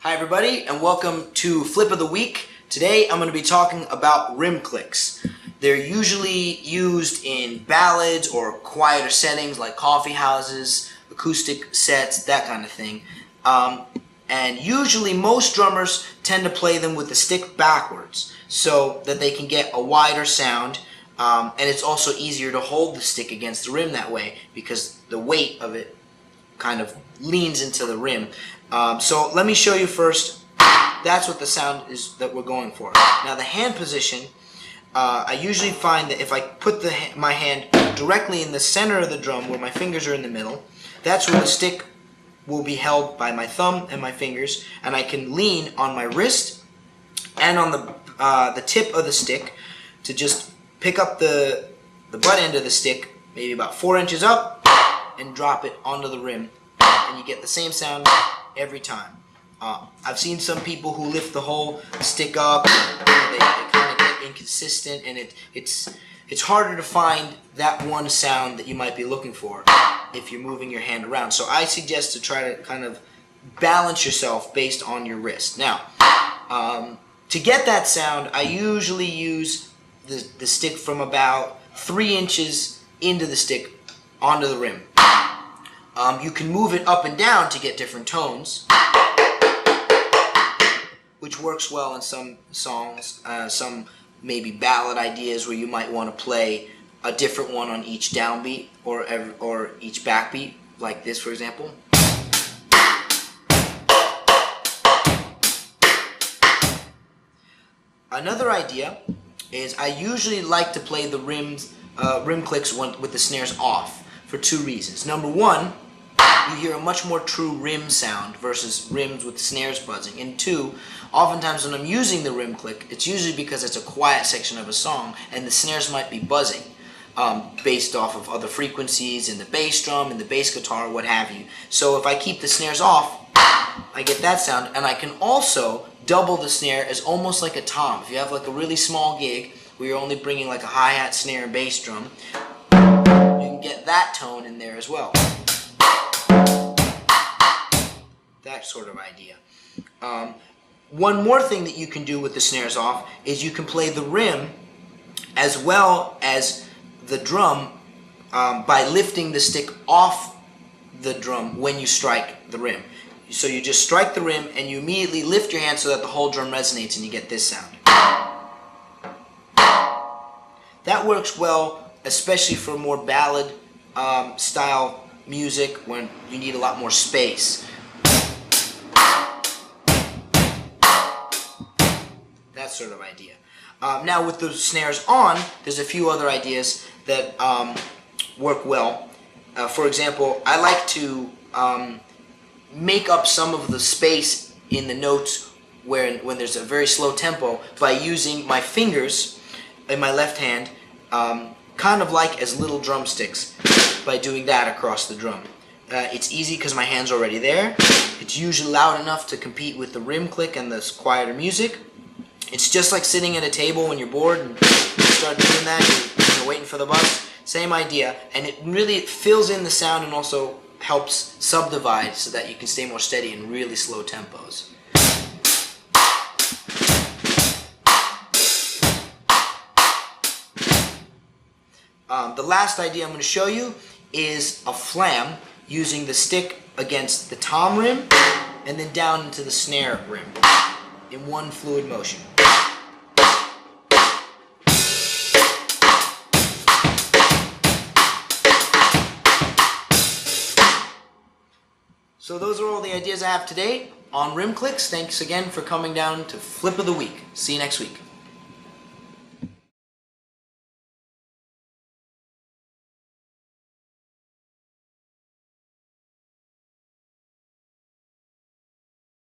Hi everybody, and welcome to Flip of the Week. Today I'm going to be talking about rim clicks. They're usually used in ballads or quieter settings like coffee houses, acoustic sets, that kind of thing. And usually most drummers tend to play them with the stick backwards so that they can get a wider sound, and it's also easier to hold the stick against the rim that way because the weight of it kind of leans into the rim. So let me show you first. That's what the sound is that we're going for. Now the hand position, I usually find that if I put my hand directly in the center of the drum where my fingers are in the middle, that's where the stick will be held by my thumb and my fingers, and I can lean on my wrist and on the tip of the stick to just pick up the butt end of the stick, maybe about 4 inches up, and drop it onto the rim, and you get the same sound every time. I've seen some people who lift the whole stick up, they kind of get inconsistent, and it's harder to find that one sound that you might be looking for if you're moving your hand around. So I suggest to try to kind of balance yourself based on your wrist. Now, to get that sound, I usually use the stick from about 3 inches into the stick onto the rim. You can move it up and down to get different tones, which works well in some songs, some maybe ballad ideas where you might want to play a different one on each downbeat or each backbeat, like this for example. Another idea is I usually like to play the rim clicks with the snares off for 2 reasons. Number one, you hear a much more true rim sound versus rims with snares buzzing. And 2, oftentimes when I'm using the rim click, it's usually because it's a quiet section of a song and the snares might be buzzing based off of other frequencies in the bass drum, in the bass guitar, what have you. So if I keep the snares off, I get that sound, and I can also double the snare as almost like a tom. If you have like a really small gig where you're only bringing like a hi-hat, snare, and bass drum, you can get that tone in there as well. That sort of idea. One more thing that you can do with the snares off is you can play the rim as well as the drum by lifting the stick off the drum when you strike the rim. So you just strike the rim and you immediately lift your hand so that the whole drum resonates and you get this sound. That works well, especially for more ballad style music when you need a lot more space. That sort of idea. Now with the snares on, there's a few other ideas that work well. For example, I like to make up some of the space in the notes when there's a very slow tempo by using my fingers in my left hand kind of like as little drumsticks by doing that across the drum. It's easy because my hand's already there. It's usually loud enough to compete with the rim click and the quieter music. It's just like sitting at a table when you're bored and you start doing that, you're waiting for the bus. Same idea, and it really fills in the sound and also helps subdivide so that you can stay more steady in really slow tempos. The last idea I'm going to show you is a flam using the stick against the tom rim and then down into the snare rim in one fluid motion. So those are all the ideas I have today on rim clicks. Thanks again for coming down to Flip of the Week. See you next week.